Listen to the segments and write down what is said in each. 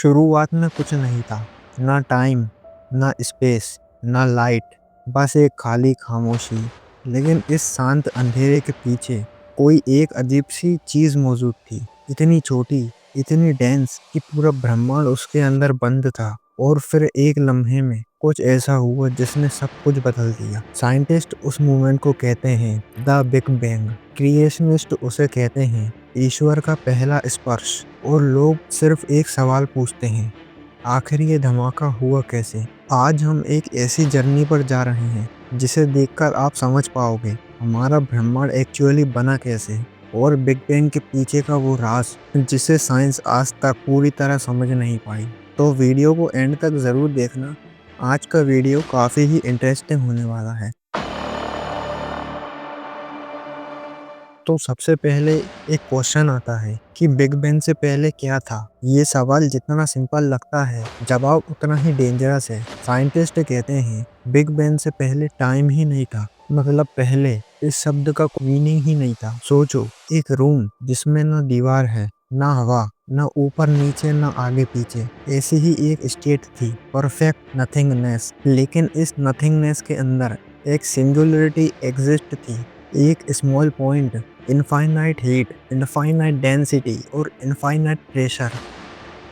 शुरुआत में कुछ नहीं था, ना टाइम, ना स्पेस, ना लाइट, बस एक खाली खामोशी। लेकिन इस शांत अंधेरे के पीछे कोई एक अजीब सी चीज मौजूद थी, इतनी छोटी, इतनी डेंस कि पूरा ब्रह्मांड उसके अंदर बंद था। और फिर एक लम्हे में कुछ ऐसा हुआ जिसने सब कुछ बदल दिया। साइंटिस्ट उस मूवमेंट को कहते हैं द बिग बैंग, क्रिएशनिस्ट उसे कहते हैं ईश्वर का पहला स्पर्श। और लोग सिर्फ एक सवाल पूछते हैं, आखिर ये धमाका हुआ कैसे? आज हम एक ऐसी जर्नी पर जा रहे हैं जिसे देखकर आप समझ पाओगे हमारा ब्रह्मांड एक्चुअली बना कैसे, और बिग बैंग के पीछे का वो राज जिसे साइंस आज तक पूरी तरह समझ नहीं पाई। तो वीडियो को एंड तक ज़रूर देखना। आज का वीडियो काफ़ी ही इंटरेस्टिंग होने वाला है। तो सबसे पहले एक क्वेश्चन आता है कि बिग बैंग से पहले क्या था। ये सवाल जितना सिंपल लगता है, जवाब उतना ही डेंजरस है। साइंटिस्ट कहते हैं बिग बैंग से पहले टाइम ही नहीं था, मतलब पहले इस शब्द का मीनिंग ही नहीं था। सोचो, एक रूम जिसमें ना दीवार है, ना हवा, ना ऊपर नीचे, ना आगे पीछे, ऐसी ही एक स्टेट थी, परफेक्ट नथिंगनेस। लेकिन इस नथिंगनेस के अंदर एक सिंगुलरिटी एग्जिस्ट थी, एक small point, infinite heat, infinite density और इनफाइनाइट प्रेशर।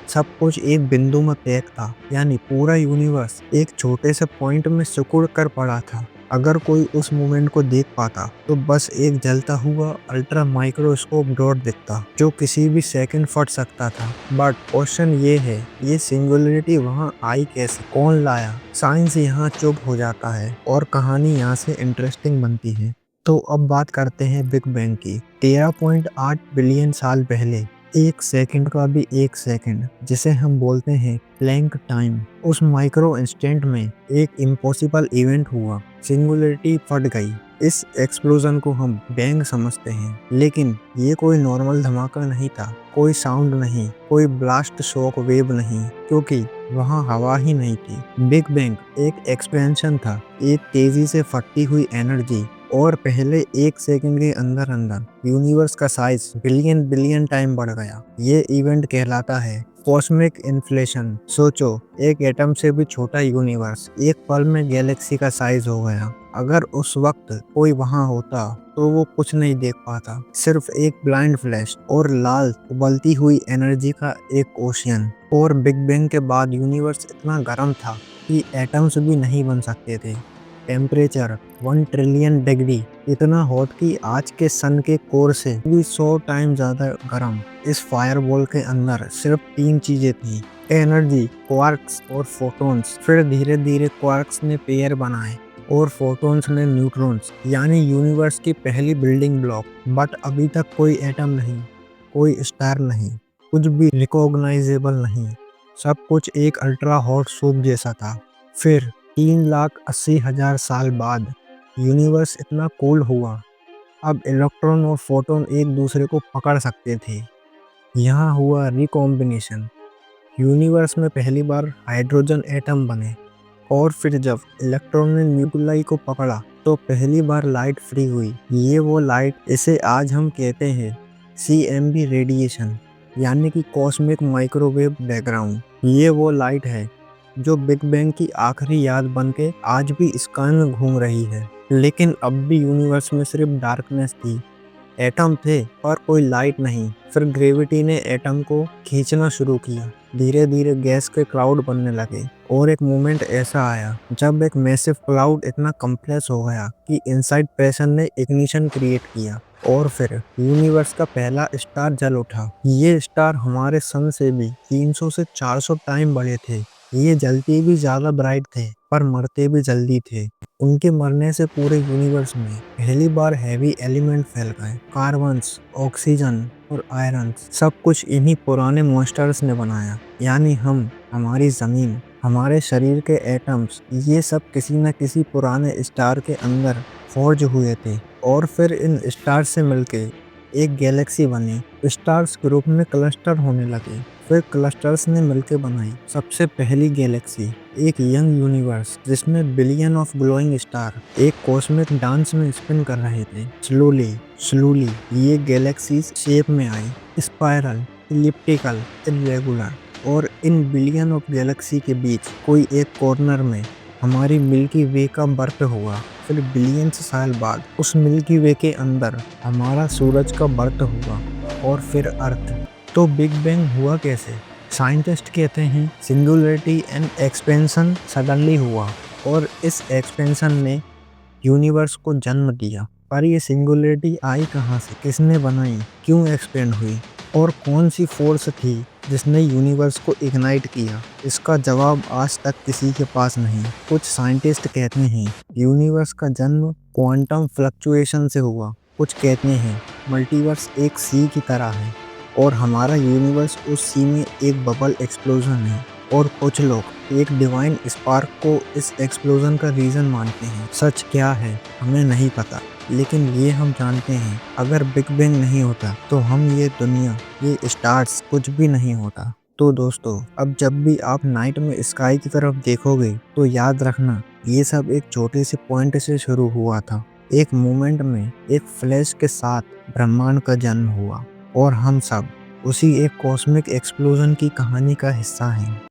सब कुछ एक बिंदु में पैक था, यानी पूरा यूनिवर्स एक छोटे से पॉइंट में सिकुड़ कर पड़ा था। अगर कोई उस मोमेंट को देख पाता तो बस एक जलता हुआ अल्ट्रा माइक्रोस्कोप डॉट दिखता जो किसी भी सेकंड फट सकता था। बट क्वेश्चन ये है, ये सिंगुलरिटी वहाँ आई कैसे, कौन लाया? साइंस यहाँ चुप हो जाता है और कहानी यहाँ से इंटरेस्टिंग बनती है। तो अब बात करते हैं बिग बैंग की। 13.8 बिलियन साल पहले, एक सेकंड का भी एक सेकंड, जिसे हम बोलते हैं प्लैंक टाइम, उस माइक्रो इंस्टेंट में एक इम्पॉसिबल इवेंट हुआ, सिंगुलरिटी फट गई। इस एक्सप्लोजन को हम बैंग समझते हैं, लेकिन ये कोई नॉर्मल धमाका नहीं था, कोई साउंड नहीं, कोई ब्लास्ट शॉक वेव नहीं, क्योंकि वहाँ हवा ही नहीं थी। बिग बैंग एक एक्सपेंशन था, एक तेजी से फटती हुई एनर्जी। और पहले एक सेकंड के अंदर अंदर यूनिवर्स का साइज बिलियन बिलियन टाइम बढ़ गया। ये इवेंट कहलाता है कॉस्मिक इन्फ्लेशन। सोचो, एक एटम से भी छोटा यूनिवर्स एक पल में गैलेक्सी का साइज हो गया। अगर उस वक्त कोई वहां होता तो वो कुछ नहीं देख पाता, सिर्फ एक ब्लाइंड फ्लैश और लाल उबलती हुई एनर्जी का एक ओशियन। और बिग बैंग के बाद यूनिवर्स इतना गर्म था कि एटम्स भी नहीं बन सकते थे। टेम्परेचर 1 ट्रिलियन डिग्री, इतना हॉट कि आज के सन के कोर से भी 100 टाइम ज्यादा गर्म। इस फायरबॉल के अंदर सिर्फ 3 चीजें थी, एनर्जी, क्वार्क्स और फोटॉन्स। फिर धीरे धीरे क्वार्क्स ने पेयर बनाए और फोटॉन्स ने न्यूट्रॉन्स, यानी यूनिवर्स की पहली बिल्डिंग ब्लॉक। बट अभी तक कोई एटम नहीं, कोई स्टार नहीं, कुछ भी रिकॉग्नाइजेबल नहीं। सब कुछ एक अल्ट्रा हॉट सूप जैसा था। फिर 3,80,000 साल बाद यूनिवर्स इतना कूल हुआ, अब इलेक्ट्रॉन और फोटॉन एक दूसरे को पकड़ सकते थे। यहाँ हुआ रिकॉम्बिनेशन, यूनिवर्स में पहली बार हाइड्रोजन एटम बने। और फिर जब इलेक्ट्रॉन ने न्यूक्लियाई को पकड़ा तो पहली बार लाइट फ्री हुई। ये वो लाइट, इसे आज हम कहते हैं CMB रेडिएशन, यानी कि कॉस्मिक माइक्रोवेव बैकग्राउंड। ये वो लाइट है जो बिग बैंग की आखिरी याद बनके आज भी स्काई में घूम रही है। लेकिन अब भी यूनिवर्स में सिर्फ डार्कनेस थी, एटम थे पर कोई लाइट नहीं। फिर ग्रेविटी ने एटम को खींचना शुरू किया, धीरे धीरे गैस के क्लाउड बनने लगे। और एक मोमेंट ऐसा आया जब एक मैसिव क्लाउड इतना कंप्रेस हो गया कि इनसाइड प्रेशर ने इग्निशन क्रिएट किया। और फिर यूनिवर्स का पहला स्टार जल उठा। ये स्टार हमारे सन से भी 300 से 400 टाइम बड़े थे। ये जलते भी ज्यादा ब्राइट थे पर मरते भी जल्दी थे। उनके मरने से पूरे यूनिवर्स में पहली बार हैवी एलिमेंट फैल गए, कार्बन्स, ऑक्सीजन और आयरन। सब कुछ इन्हीं पुराने मॉन्स्टर्स ने बनाया, यानी हम, हमारी जमीन, हमारे शरीर के एटम्स, ये सब किसी न किसी पुराने स्टार के अंदर फॉर्ज हुए थे। और फिर इन स्टार से मिलके एक गैलेक्सी बनी। स्टार्स ग्रुप में क्लस्टर होने लगे, फिर क्लस्टर्स ने मिलकर बनाई सबसे पहली गैलेक्सी, एक यंग यूनिवर्स जिसमें बिलियन ऑफ ग्लोइंग स्टार एक कॉस्मिक डांस में स्पिन कर रहे थे। स्लोली स्लोली ये गैलेक्सीज शेप में आई, स्पाइरल, इलिप्टिकल, इरेगुलर। और इन बिलियन ऑफ गैलेक्सी के बीच कोई एक कॉर्नर में हमारी मिल्की वे का बर्थ हुआ। फिर बिलियंस साल बाद उस मिल्की वे के अंदर हमारा सूरज का बर्थ हुआ और फिर अर्थ। तो बिग बैंग हुआ कैसे? साइंटिस्ट कहते हैं सिंगुलरिटी एंड एक्सपेंशन सडनली हुआ और इस एक्सपेंशन ने यूनिवर्स को जन्म दिया। पर ये सिंगुलरिटी आई कहाँ से, किसने बनाई, क्यों एक्सपेंड हुई और कौन सी फोर्स थी जिसने यूनिवर्स को इग्नाइट किया? इसका जवाब आज तक किसी के पास नहीं। कुछ साइंटिस्ट कहते हैं यूनिवर्स का जन्म क्वांटम फ्लक्चुएशन से हुआ, कुछ कहते हैं मल्टीवर्स एक सी की तरह है और हमारा यूनिवर्स उस सी में एक बबल एक्सप्लोजन है, और कुछ लोग एक डिवाइन स्पार्क को इस एक्सप्लोजन का रीजन मानते हैं। सच क्या है हमें नहीं पता, लेकिन ये हम जानते हैं अगर बिग बैंग नहीं होता तो हम ये दुनिया, ये स्टार्स कुछ भी नहीं होता। तो दोस्तों, अब जब भी आप नाइट में स्काई की तरफ देखोगे तो याद रखना ये सब एक छोटे से पॉइंट से शुरू हुआ था। एक मोमेंट में एक फ्लैश के साथ ब्रह्मांड का जन्म हुआ और हम सब उसी एक कॉस्मिक एक्सप्लोजन की कहानी का हिस्सा हैं।